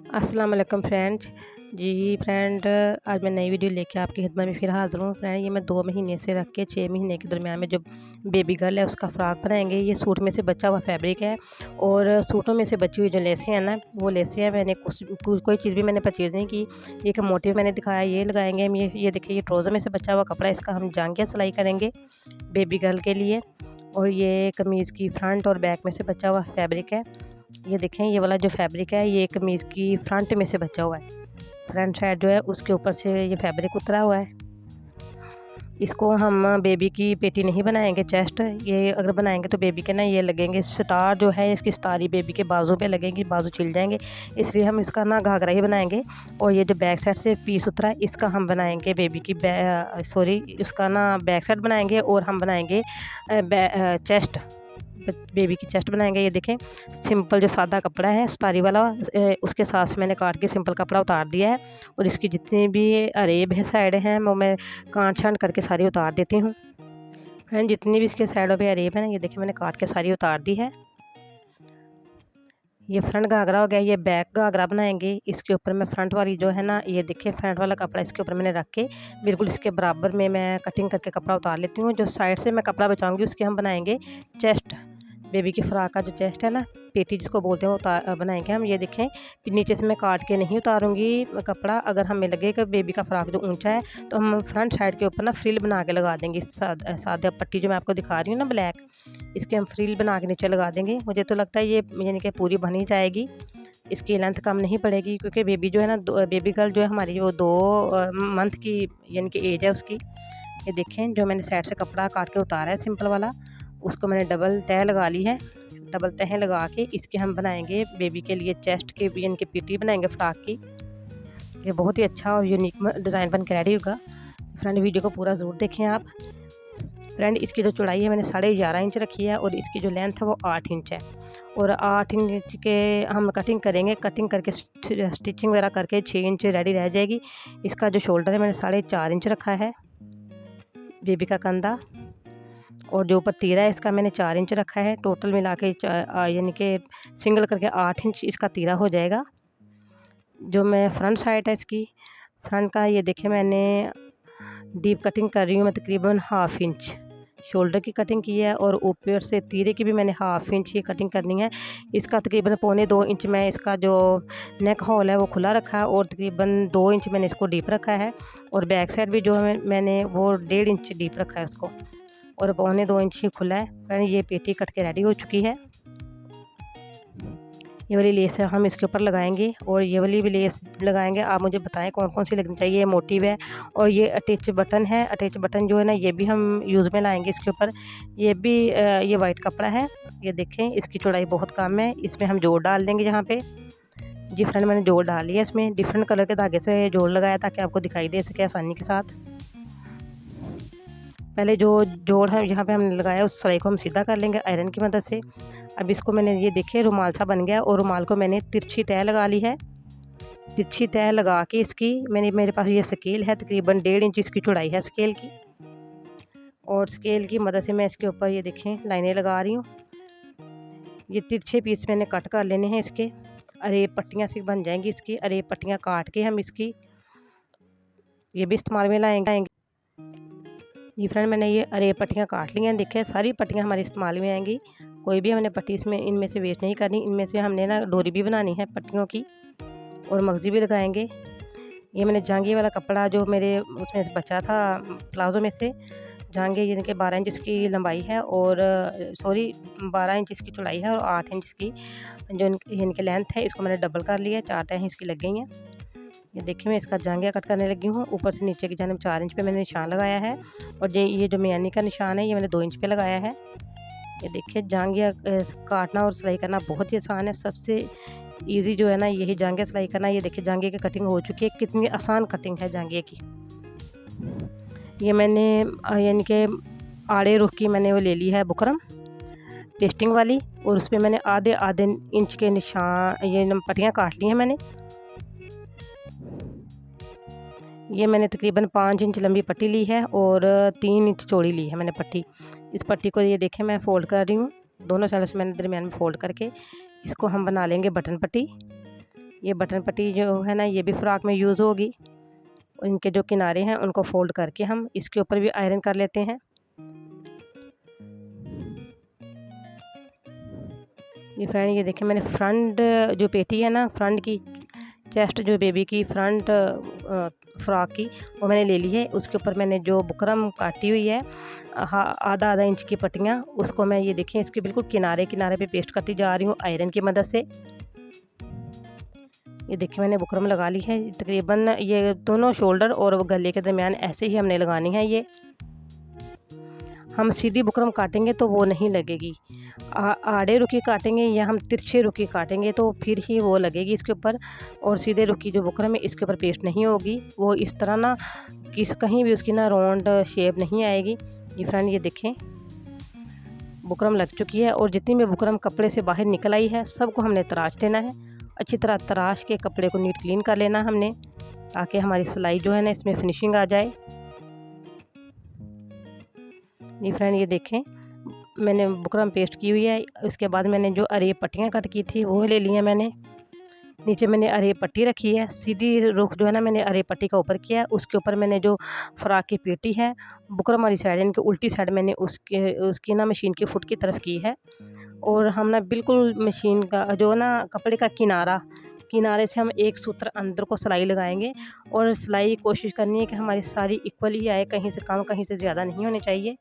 अस्सलाम वालेकुम फ्रेंड्स। जी फ्रेंड, आज मैं नई वीडियो लेके आपकी खिदमत में फिर हाज़िर हूँ। फ्रेंड, ये मैं 2 महीने से रख के 6 महीने के दरमियान में जो बेबी गर्ल है उसका फ़्रॉक बनाएंगे। ये सूट में से बचा हुआ फैब्रिक है और सूटों में से बची हुई जो लेसें हैं ना, वो लेसें हैं। मैंने कोई चीज़ भी मैंने परचेज़ नहीं की। एक मोटिव मैंने दिखाया, ये लगाएंगे हम। ये देखिए, ये ट्राउज़र में से बचा हुआ कपड़ा, इसका हम जांघिया सिलाई करेंगे बेबी गर्ल के लिए। और ये कमीज़ की फ्रंट और बैक में से बचा हुआ फैब्रिक है। ये देखें, ये वाला जो फैब्रिक है ये कमीज़ की फ्रंट में से बचा हुआ है। फ्रंट साइड जो है उसके ऊपर से ये फैब्रिक उतरा हुआ है। इसको हम बेबी की पेटी नहीं बनाएंगे, चेस्ट। ये अगर बनाएंगे तो बेबी के ना ये लगेंगे स्टार जो है, इसकी स्टारी बेबी के बाजू पे लगेंगी, बाजू छिल जाएंगे। इसलिए हम इसका ना घाघरा ही बनाएंगे। और ये जो बैक साइड से पीस उतरा है इसका हम बनाएंगे बेबी की इसका ना बैक साइड बनाएंगे और हम बनाएंगे चेस्ट। बेबी की चेस्ट बनाएंगे। ये देखें, सिंपल जो सादा कपड़ा है स्टारी वाला, उसके साथ से मैंने काट के सिंपल कपड़ा उतार दिया है। और इसकी जितनी भी अरेब है साइड हैं वो मैं काट छांट करके सारी उतार देती हूँ। फ्रेंड, जितनी भी इसके साइडों पे अरेब है ना, ये देखिए मैंने काट के सारी उतार दी है। ये फ्रंट घाघरा हो गया। ये बैक घाघरा बनाएंगे। इसके ऊपर मैं फ्रंट वाली जो है ना, ये देखिए फ्रंट वाला कपड़ा इसके ऊपर मैंने रख के बिल्कुल इसके बराबर में मैं कटिंग करके कपड़ा उतार लेती हूँ। जो साइड से मैं कपड़ा बचाऊंगी उसके हम बनाएंगे चेस्ट। बेबी की फ्रॉक का जो चेस्ट है ना, पेटी जिसको बोलते हैं, वो बनाएंगे हम। ये देखें, नीचे से मैं काट के नहीं उतारूंगी कपड़ा। अगर हमें लगे कि बेबी का फ्रॉक जो ऊंचा है तो हम फ्रंट साइड के ऊपर ना फ्रिल बना के लगा देंगे। सादा पट्टी जो मैं आपको दिखा रही हूँ ना, ब्लैक, इसके हम फ्रिल बना के नीचे लगा देंगे। मुझे तो लगता है ये यानी कि पूरी बन ही जाएगी, इसकी लेंथ कम नहीं पड़ेगी। क्योंकि बेबी जो है ना, बेबी गर्ल जो है हमारी, वो 2 मंथ की यानी कि एज है उसकी। ये देखें, जो मैंने साइड से कपड़ा काट के उतारा है सिंपल वाला, उसको मैंने डबल तह लगा ली है। डबल तह लगा के इसके हम बनाएंगे बेबी के लिए चेस्ट के यानी कि पीटी बनाएंगे फ्रॉक की। ये बहुत ही अच्छा और यूनिक डिज़ाइन बन के रेडी होगा। फ्रेंड, वीडियो को पूरा ज़रूर देखें आप। फ्रेंड, इसकी जो चौड़ाई है मैंने 11.5 इंच रखी है और इसकी जो लेंथ है वो 8 इंच है। और 8 इंच के हम कटिंग करेंगे। कटिंग करके स्टिचिंग वगैरह करके 6 इंच रेडी रह जाएगी। इसका जो शोल्डर है मैंने 4.5 इंच रखा है, बेबी का कंधा। और जो ऊपर तीरा है इसका मैंने 4 इंच रखा है। टोटल मिला के यानी कि सिंगल करके 8 इंच इसका तीरा हो जाएगा। जो मैं फ्रंट साइड है इसकी, फ्रंट का, ये देखें मैंने डीप कटिंग कर रही हूँ मैं, तकरीबन 1/2 इंच शोल्डर की कटिंग की है। और ऊपर से तीरे की भी मैंने 1/2 इंच ही कटिंग करनी है। इसका तकरीबन 1.25 इंच मैं इसका जो नेक होल है वो खुला रखा है और तकरीबन 2 इंच मैंने इसको डीप रखा है। और बैक साइड भी जो है मैंने वो 1.5 इंच डीप रखा है उसको, और 1.25 इंच ही खुला है। ये पेटी कट के रेडी हो चुकी है। ये वाली लेस हम इसके ऊपर लगाएंगे और ये वाली भी लेस लगाएंगे। आप मुझे बताएं कौन कौन सी लगनी चाहिए। ये मोटिव है और ये अटैच बटन है। अटैच बटन जो है ना, ये भी हम यूज़ में लाएंगे इसके ऊपर। ये भी ये वाइट कपड़ा है। ये देखें, इसकी चौड़ाई बहुत कम है, इसमें हम जोड़ डाल देंगे यहाँ पे। जी फ्रेंड, मैंने जोड़ डाल लिया। इसमें डिफरेंट कलर के धागे से जोड़ लगाया ताकि आपको दिखाई दे सके आसानी के साथ। पहले जो जोड़ है यहाँ पे हमने लगाया उस सिलाई को हम सीधा कर लेंगे आयरन की मदद से। अब इसको मैंने, ये देखिए, रुमाल सा बन गया और रुमाल को मैंने तिरछी तह लगा ली है। तिरछी तह लगा के इसकी मेरे पास ये स्केल है, तकरीबन 1.5 इंच इसकी चौड़ाई है स्केल की। और स्केल की मदद से मैं इसके ऊपर, ये देखें, लाइनें लगा रही हूँ। ये तिरछे पीस मैंने कट कर लेने हैं इसके। अरेब पट्टियाँ सी बन जाएंगी इसकी। अरेब पट्टियाँ काट के हम इसकी ये भी इस्तेमाल में लाएंगे। जी फ्रेंड, मैंने ये अरेब पट्टियाँ काट ली हैं। देखिए, सारी पट्टियाँ हमारे इस्तेमाल में आएंगी। कोई भी हमने पट्टी इसमें इनमें से वेस्ट नहीं करनी। इनमें से हमने ना डोरी भी बनानी है पट्टियों की और मगजी भी लगाएंगे। ये मैंने जांघे वाला कपड़ा जो मेरे उसमें से बचा था प्लाजो में से, जांघे यानी कि 12 इंच इसकी लंबाई है और 12 इंच इसकी चौड़ाई है और 8 इंच इसकी जो यानी कि लेंथ है, इसको मैंने डबल कर लिया है। 4 तहें इसकी लग गई हैं। ये देखिए, मैं इसका जांघिया कट करने लगी हूँ। ऊपर से नीचे की जानिब 4 इंच पे मैंने निशान लगाया है और ये जो मियानी का निशान है ये मैंने 2 इंच पे लगाया है। ये देखिए, जांघिया काटना और सिलाई करना बहुत ही आसान है। सबसे इजी जो है ना, यही जांघिया सिलाई करना। ये देखिए, जांघिया की कटिंग हो चुकी है। कितनी आसान कटिंग है जांघिया की। ये मैंने यानी कि आड़े रुख की मैंने वो ले ली है बुकरम पेस्टिंग वाली, और उस पर मैंने आधे आधे इंच के निशान, ये पट्टियाँ काट ली हैं मैंने। ये मैंने तकरीबन 5 इंच लंबी पट्टी ली है और 3 इंच चौड़ी ली है मैंने पट्टी। इस पट्टी को, ये देखें, मैं फ़ोल्ड कर रही हूँ। दोनों साइडों से मैंने दरमियान में फ़ोल्ड करके इसको हम बना लेंगे बटन पट्टी। ये बटन पट्टी जो है ना ये भी फ्रॉक में यूज़ होगी। इनके जो किनारे हैं उनको फोल्ड करके हम इसके ऊपर भी आयरन कर लेते हैं। ये फ्रेंड ये देखिए मैंने फ्रंट जो पेटी है ना, फ्रंट की चेस्ट जो बेबी की फ्रंट फ्रॉक की वो मैंने ले ली है। उसके ऊपर मैंने जो बुकरम काटी हुई है आधा आधा इंच की पट्टियाँ, उसको मैं ये देखिए इसके बिल्कुल किनारे किनारे पे पेस्ट करती जा रही हूँ आयरन की मदद से। ये देखिए मैंने बुकरम लगा ली है। तकरीबन ये दोनों शोल्डर और गले के दरमियान ऐसे ही हमने लगानी है। ये हम सीधी बुकरम काटेंगे तो वो नहीं लगेगी, आड़े रुखी काटेंगे या हम तिरछे रुखी काटेंगे तो फिर ही वो लगेगी इसके ऊपर। और सीधे रुखी जो बुकरम है इसके ऊपर पेस्ट नहीं होगी, वो इस तरह ना कहीं भी उसकी ना राउंड शेप नहीं आएगी। ये फ्रेंड ये देखें बुकरम लग चुकी है और जितनी भी बुकरम कपड़े से बाहर निकल आई है सबको हमने तराश देना है। अच्छी तरह तराश के कपड़े को नीट क्लीन कर लेना हमने, ताकि हमारी सिलाई जो है ना इसमें फिनिशिंग आ जाए। ये फ्रेंड ये देखें मैंने बुकरम पेस्ट की हुई है। उसके बाद मैंने जो अरे पट्टियाँ कट की थी वो ले ली हैं मैंने। नीचे मैंने अरे पट्टी रखी है, सीधी रुख जो है ना मैंने अरे पट्टी का ऊपर किया है। उसके ऊपर मैंने जो फ्रॉक की पेटी है बुकरम वाली साइड इनकी उल्टी साइड मैंने उसकी ना मशीन की फुट की तरफ की है। और हम ना बिल्कुल मशीन का जो ना कपड़े का किनारे से हम एक सूत्र अंदर को सिलाई लगाएंगे। और सिलाई कोशिश करनी है कि हमारी सारी इक्वल ही आए, कहीं से कम कहीं से ज़्यादा नहीं होनी चाहिए।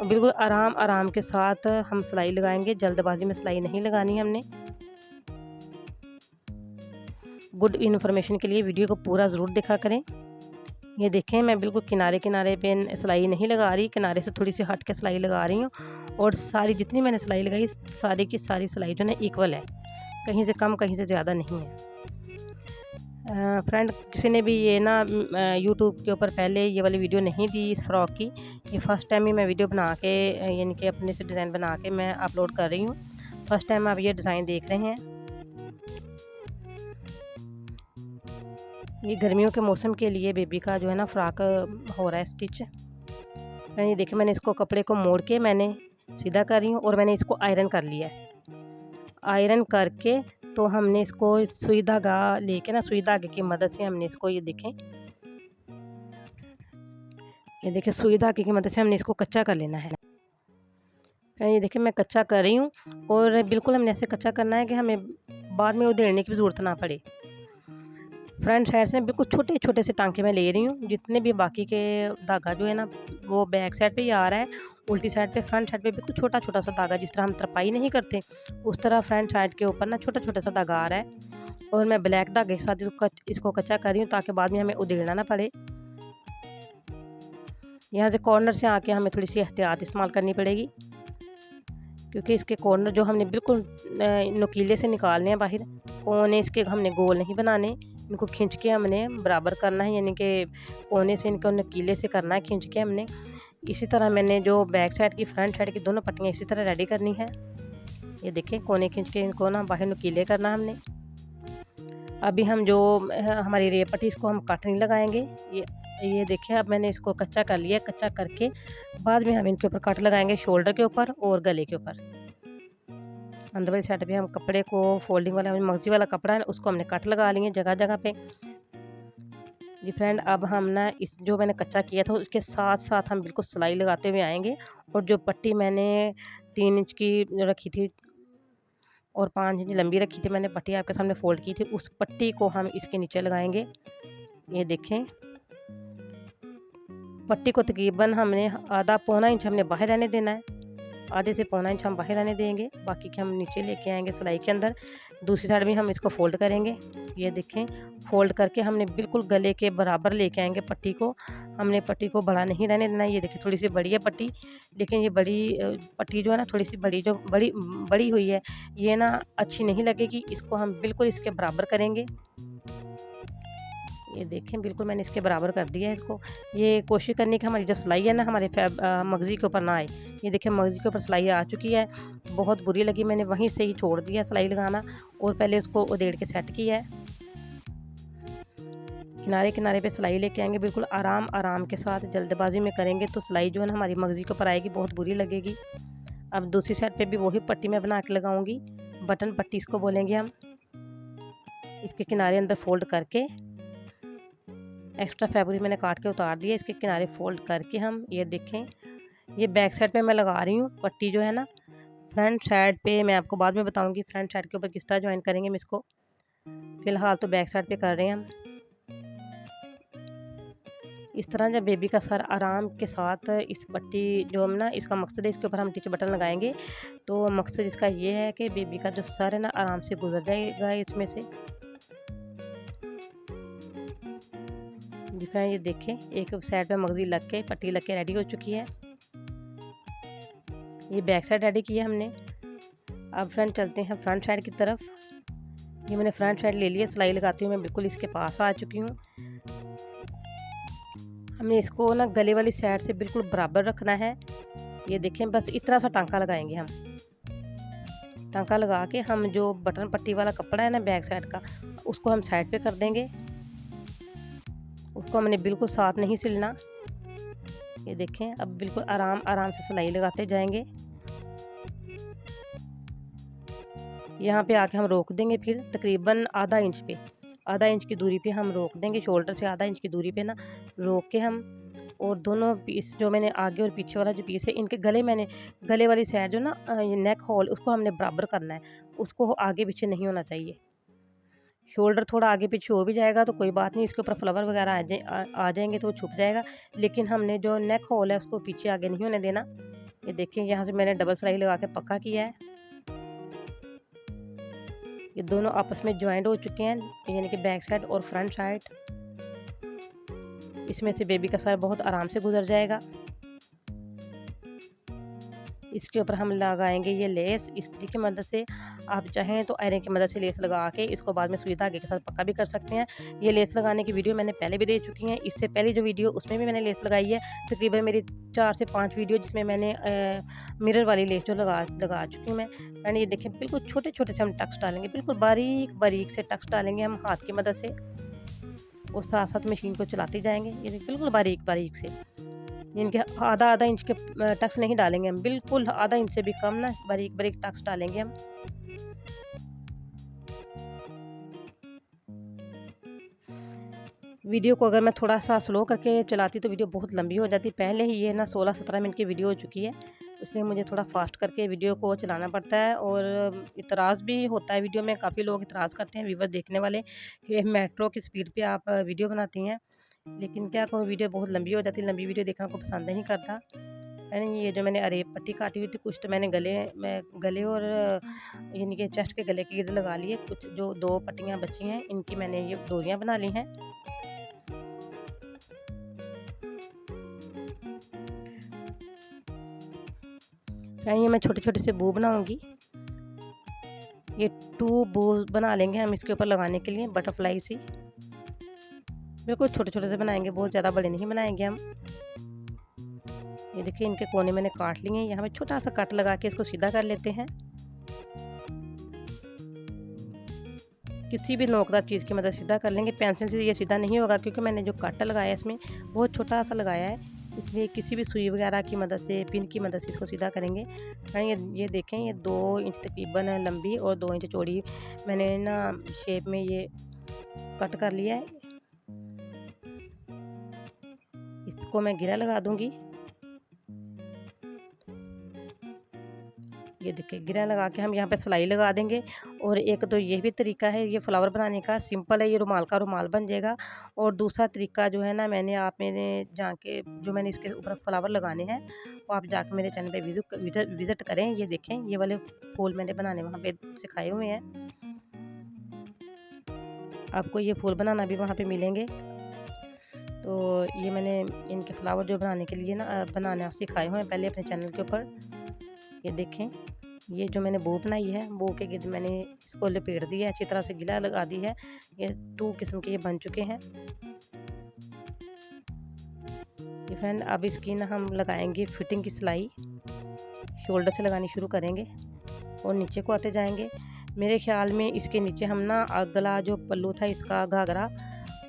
बिल्कुल आराम आराम के साथ हम सिलाई लगाएंगे, जल्दबाजी में सिलाई नहीं लगानी हमने। गुड इन्फॉर्मेशन के लिए वीडियो को पूरा ज़रूर देखा करें। ये देखें मैं बिल्कुल किनारे किनारे पे सिलाई नहीं लगा रही, किनारे से थोड़ी सी हट के सिलाई लगा रही हूँ। और सारी जितनी मैंने सिलाई लगाई सारी की सारी सिलाई जो है इक्वल है, कहीं से कम कहीं से ज़्यादा नहीं है। फ्रेंड किसी ने भी ये ना यूट्यूब के ऊपर पहले ये वाली वीडियो नहीं दी इस फ्रॉक की। ये फ़र्स्ट टाइम ही मैं वीडियो बना के यानी कि अपने से डिज़ाइन बना के मैं अपलोड कर रही हूँ। फर्स्ट टाइम आप ये डिज़ाइन देख रहे हैं। ये गर्मियों के मौसम के लिए बेबी का जो है ना फ्रॉक हो रहा है स्टिच। ये देखिए मैंने इसको कपड़े को मोड़ के मैंने सीधा कर रही हूँ और मैंने इसको आयरन कर लिया है। आयरन करके तो हमने इसको सुई धागा लेके ना सुई धागे की मदद से हमने इसको ये देखिए सुई धागे की मदद से हमने इसको कच्चा कर लेना है। ये देखिए मैं कच्चा कर रही हूँ और बिल्कुल हमने ऐसे कच्चा करना है कि हमें बाद में उधेड़ने की भी ज़रूरत ना पड़े। फ्रंट साइड से बिल्कुल छोटे छोटे से टांके मैं ले रही हूँ, जितने भी बाकी के धागा जो है ना वो बैक साइड पे ही आ रहा है, उल्टी साइड पे फ्रंट साइड पे बिल्कुल छोटा छोटा सा धागा, जिस तरह हम तरपाई नहीं करते उस तरह फ्रंट साइड के ऊपर ना छोटा छोटा सा धागा आ रहा है। और मैं ब्लैक धागे के साथ इसको कच्चा कर रही हूँ ताकि बाद में हमें उधेड़ना ना पड़े। यहाँ से कॉर्नर से आके हमें थोड़ी सी एहतियात इस्तेमाल करनी पड़ेगी, क्योंकि इसके कॉर्नर जो हमने बिल्कुल नुकीले से निकालने हैं बाहर, कोने इसके हमने गोल नहीं बनाने, इनको खींच के हमने बराबर करना है, यानी कि कोने से इनको नुकीले से करना है खींच के हमने। इसी तरह मैंने जो बैक साइड की फ्रंट साइड की दोनों पट्टियाँ इसी तरह रेडी करनी है। ये देखिए कोने खींच के इनको ना बाहर नुकीले करना हमने। अभी हम जो हमारी रेप पट्टी इसको हम कट नहीं लगाएंगे। ये देखिए अब मैंने इसको कच्चा कर लिया, कच्चा करके बाद में हम इनके ऊपर कट लगाएंगे शोल्डर के ऊपर और गले के ऊपर। अंदर वाली साइड पे हम कपड़े को फोल्डिंग वाला मगजी वाला कपड़ा है उसको हमने कट लगा लिए जगह जगह पे। जी फ्रेंड अब हम ना इस जो मैंने कच्चा किया था उसके साथ साथ हम बिल्कुल सिलाई लगाते हुए आएंगे। और जो पट्टी मैंने 3 इंच की रखी थी और 5 इंच लंबी रखी थी मैंने पट्टी आपके सामने फोल्ड की थी, उस पट्टी को हम इसके नीचे लगाएंगे। ये देखें पट्टी को तकरीबन हमने आधा पौना इंच हमने बाहर रहने देना है, आधे से पौना इंच हम बाहर रहने देंगे, बाकी के हम नीचे लेके आएंगे सिलाई के अंदर। दूसरी साइड भी हम इसको फोल्ड करेंगे। ये देखें फोल्ड करके हमने बिल्कुल गले के बराबर लेके आएंगे पट्टी को, हमने पट्टी को बड़ा नहीं रहने देना। ये देखिए थोड़ी सी बड़ी है पट्टी, लेकिन ये बड़ी पट्टी जो है ना थोड़ी सी बड़ी हुई है, ये ना अच्छी नहीं लगेगी, इसको हम बिल्कुल इसके बराबर करेंगे। ये देखें बिल्कुल मैंने इसके बराबर कर दिया है इसको। ये कोशिश करनी कि हमारी जो सिलाई है ना हमारे मगज़ी के ऊपर ना आए। ये देखें मगज़ी के ऊपर सिलाई आ चुकी है, बहुत बुरी लगी, मैंने वहीं से ही छोड़ दिया सिलाई लगाना और पहले उसको उधेड़ के सेट किया है। किनारे किनारे पे सिलाई लेके आएंगे, बिल्कुल आराम आराम के साथ, जल्दबाजी में करेंगे तो सिलाई जो है ना हमारी मगज़ी के ऊपर आएगी, बहुत बुरी लगेगी। अब दूसरी साइड पे भी वही पट्टी मैं बना के लगाऊंगी, बटन पट्टी इसको बोलेंगे हम। इसके किनारे अंदर फोल्ड करके एक्स्ट्रा फैब्रिक मैंने काट के उतार दिया। इसके किनारे फोल्ड करके हम ये देखें, ये बैक साइड पे मैं लगा रही हूँ पट्टी जो है ना। फ्रंट साइड पे मैं आपको बाद में बताऊंगी फ्रंट साइड के ऊपर किस तरह ज्वाइन करेंगे हम इसको। फिलहाल तो बैक साइड पे कर रहे हैं हम। इस तरह जब बेबी का सर आराम के साथ इस पट्टी जो हम ना, इसका मकसद है इसके ऊपर हम टीचर बटन लगाएंगे, तो मकसद इसका ये है कि बेबी का जो सर है ना आराम से गुजर जाएगा इसमें से। जी फ्रेंड ये देखें, एक साइड पे मगजी लग के पट्टी लग के रेडी हो चुकी है। ये बैक साइड रेडी की है हमने। अब फ्रेंड चलते हैं फ्रंट साइड की तरफ। ये मैंने फ्रंट साइड ले लिया, सिलाई लगाती हूँ मैं बिल्कुल इसके पास आ चुकी हूँ। हमें इसको ना गले वाली साइड से बिल्कुल बराबर रखना है। ये देखें, बस इतना सा टांका लगाएंगे हम। टांका लगा के हम जो बटन पट्टी वाला कपड़ा है ना बैक साइड का, उसको हम साइड पे कर देंगे। उसको हमने बिल्कुल साथ नहीं सिलना। ये देखें, अब बिल्कुल आराम आराम से सिलाई लगाते जाएंगे। यहाँ पे आके हम रोक देंगे, फिर तकरीबन आधा इंच की दूरी पे हम रोक देंगे। शोल्डर से आधा इंच की दूरी पे ना रोक के हम, और दोनों पीस जो मैंने आगे और पीछे वाला जो पीस है इनके गले वाली साइड जो ना ये नेक होल, उसको हमने बराबर करना है। उसको आगे पीछे नहीं होना चाहिए। शोल्डर थोड़ा आगे पीछे हो भी जाएगा तो कोई बात नहीं, इसके ऊपर फ्लावर वगैरह आ जाएंगे तो वो छुप जाएगा, लेकिन हमने जो नेक होल है उसको पीछे आगे नहीं होने देना। ये देखिए, यहाँ से मैंने डबल सिलाई लगा के पक्का किया है। ये दोनों आपस में ज्वाइंट हो चुके हैं, यानी कि बैक साइड और फ्रंट साइड। इसमें से बेबी का सर बहुत आराम से गुजर जाएगा। इसके ऊपर हम लगाएंगे ये लेस इस्त्री की मदद से। आप चाहें तो आयरन की मदद से लेस लगा के इसको बाद में सुई धागे के साथ पक्का भी कर सकते हैं। ये लेस लगाने की वीडियो मैंने पहले भी दे चुकी है। इससे पहले जो वीडियो उसमें भी मैंने लेस लगाई है। तकरीबन मेरी 4 से 5 वीडियो जिसमें मैंने मिरर वाली लेस जो लगा चुकी हूँ मैं। एंड ये देखें, बिल्कुल छोटे छोटे से हम टक्स डालेंगे, बिल्कुल बारीक बारीक से टक्स डालेंगे हम हाथ की मदद से, और साथ साथ मशीन को चलाते जाएंगे। ये बिल्कुल बारीक बारीक से, इनके आधा इंच के टक्स नहीं डालेंगे हम, बिल्कुल आधा इंच से भी कम ना बारीक बारीक टक्स डालेंगे हम। वीडियो को अगर मैं थोड़ा सा स्लो करके चलाती तो वीडियो बहुत लंबी हो जाती। पहले ही ये ना 16-17 मिनट की वीडियो हो चुकी है, इसलिए मुझे थोड़ा फास्ट करके वीडियो को चलाना पड़ता है। और इतराज़ भी होता है वीडियो में, काफ़ी लोग इतराज़ करते हैं व्यूवर देखने वाले कि मेट्रो की स्पीड पे आप वीडियो बनाती हैं, लेकिन क्या करूँ, वीडियो बहुत लंबी हो जाती है, लंबी वीडियो देखना को पसंद नहीं करता। यानी ये जो मैंने अरेब पट्टी काटी हुई थी, कुछ तो मैंने गले और यानी कि चेस्ट के गले के गिर्द लगा लिए। कुछ जो 2 पट्टियाँ बची हैं इनकी मैंने ये डोरियाँ बना ली हैं। ये मैं छोटे छोटे से बू बनाऊंगी। ये 2 बू बना लेंगे हम इसके ऊपर लगाने के लिए, बटरफ्लाई सी। बिल्कुल छोटे छोटे से बनाएंगे, बहुत ज़्यादा बड़े नहीं बनाएंगे हम। ये देखिए, इनके कोने मैंने काट लिए हैं। यहाँ पे छोटा सा कट लगा के इसको सीधा कर लेते हैं। किसी भी नोकदार चीज़ की मदद सीधा कर लेंगे। पेंसिल से ये सीधा नहीं होगा क्योंकि मैंने जो कट लगाया है इसमें बहुत छोटा सा लगाया है, इसलिए किसी भी सुई वगैरह की मदद से, पिन की मदद से इसको सीधा करेंगे। ये देखें, ये 2 इंच तकरीबन लंबी और 2 इंच चौड़ी मैंने ना शेप में ये कट कर लिया है। इसको मैं गिरा लगा दूंगी। ये देखिए, गिरा लगा के हम यहाँ पे सिलाई लगा देंगे। और एक तो ये भी तरीका है ये फ्लावर बनाने का, सिंपल है, ये रुमाल का रुमाल बन जाएगा। और दूसरा तरीका जो है ना, मैंने जाके जो मैंने इसके ऊपर फ्लावर लगाने हैं वो आप जाके मेरे चैनल पे विजिट करें। ये देखें, ये वाले फूल मैंने बनाने वहाँ पे सिखाए हुए हैं, आपको ये फूल बनाना भी वहाँ पे मिलेंगे। तो ये मैंने इनके फ्लावर जो बनाने के लिए ना बनाना सिखाए हुए हैं पहले अपने चैनल के ऊपर। ये देखें, ये जो मैंने बो बनाई है, बो के गिर्द मैंने इसको लपेट दिया है, अच्छी तरह से गिला लगा दी है। ये 2 किस्म के ये बन चुके हैं। फ्रेंड, अब इसकी ना हम लगाएंगे फिटिंग की सिलाई। शोल्डर से लगानी शुरू करेंगे और नीचे को आते जाएंगे। मेरे ख्याल में इसके नीचे हम ना अगला जो पल्लू था इसका घाघरा,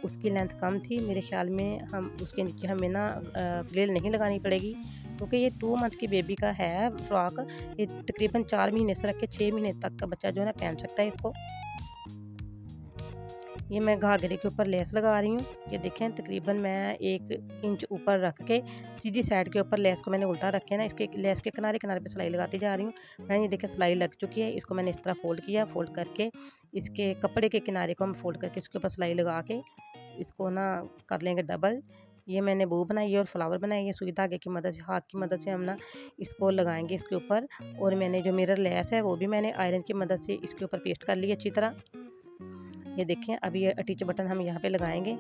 उसकी लेंथ कम थी। मेरे ख्याल में हम उसके नीचे हमें ना फ्रिल नहीं लगानी पड़ेगी, क्योंकि ये 2 मंथ की बेबी का है फ्रॉक। ये तकरीबन 4 महीने से रख के 6 महीने तक का बच्चा जो है ना पहन सकता है इसको। ये मैं घाघरे के ऊपर लेस लगा रही हूँ। ये देखें तकरीबन मैं 1 इंच ऊपर रख के सीधी साइड के ऊपर लेस को मैंने उल्टा रख के ना इसके लेस के किनारे किनारे पे सिलाई लगाती जा रही हूँ। मैंने ये देखें सिलाई लग चुकी है। इसको मैंने इस तरह फोल्ड किया, फोल्ड करके इसके कपड़े के किनारे को हम फोल्ड करके इसके ऊपर सिलाई लगा के इसको ना कर लेंगे डबल। ये मैंने बू बनाई है और फ्लावर बनाई है। सुई धागे की मदद से, हाथ की मदद से हम ना इसको लगाएंगे इसके ऊपर। और मैंने जो मिरर लेस है वो भी मैंने आयरन की मदद से इसके ऊपर पेस्ट कर ली अच्छी तरह। ये देखें अब ये अटैच बटन हम यहाँ पे लगाएंगे।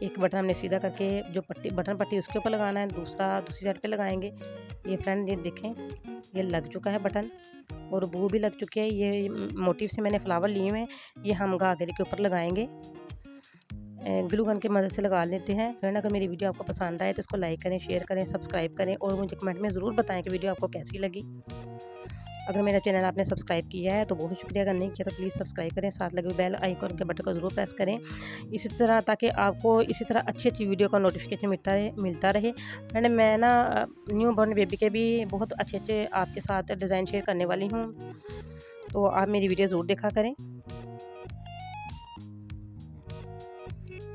एक बटन हमने सीधा करके जो पट्टी बटन पट्टी उसके ऊपर लगाना है, दूसरा दूसरी साइड पे लगाएंगे। ये फ्रेंड ये देखें ये लग चुका है बटन और बू भी लग चुकी है। ये मोटिव से मैंने फ्लावर लिए हुए हैं, ये हम घाघरे के ऊपर लगाएंगे। ग्लू गन की मदद से लगा लेते हैं। फ्रेंड अगर मेरी वीडियो आपको पसंद आए तो इसको लाइक करें, शेयर करें, सब्सक्राइब करें और मुझे कमेंट में ज़रूर बताएं कि वीडियो आपको कैसी लगी। अगर मेरा चैनल आपने सब्सक्राइब किया है तो बहुत शुक्रिया, अगर नहीं किया तो प्लीज़ सब्सक्राइब करें, साथ लगे बेल आइकन के बटन को ज़रूर प्रेस करें इसी तरह, ताकि आपको इसी तरह अच्छी अच्छी वीडियो का नोटिफिकेशन मिलता रहे। फ्रेंड मैं ना न्यू बॉर्न बेबी के भी बहुत अच्छे अच्छे आपके साथ डिज़ाइन शेयर करने वाली हूँ, तो आप मेरी वीडियो ज़रूर देखा करें।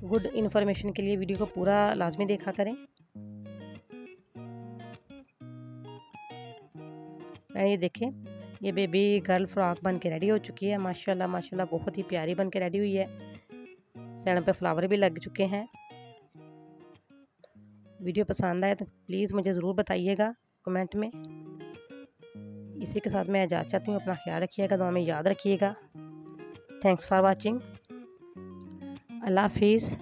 गुड इन्फॉर्मेशन के लिए वीडियो को पूरा लाजमी देखा करें। ये देखें ये बेबी गर्ल फ्रॉक बन के रेडी हो चुकी है। माशाल्लाह माशाल्लाह बहुत ही प्यारी बन के रेडी हुई है। साइड पे फ्लावर भी लग चुके हैं। वीडियो पसंद आए तो प्लीज़ मुझे ज़रूर बताइएगा कमेंट में। इसी के साथ मैं इजाज़त चाहती हूँ। अपना ख्याल रखिएगा, दुआ में याद रखिएगा। Thanks for watching. अल्लाह हाफिज़।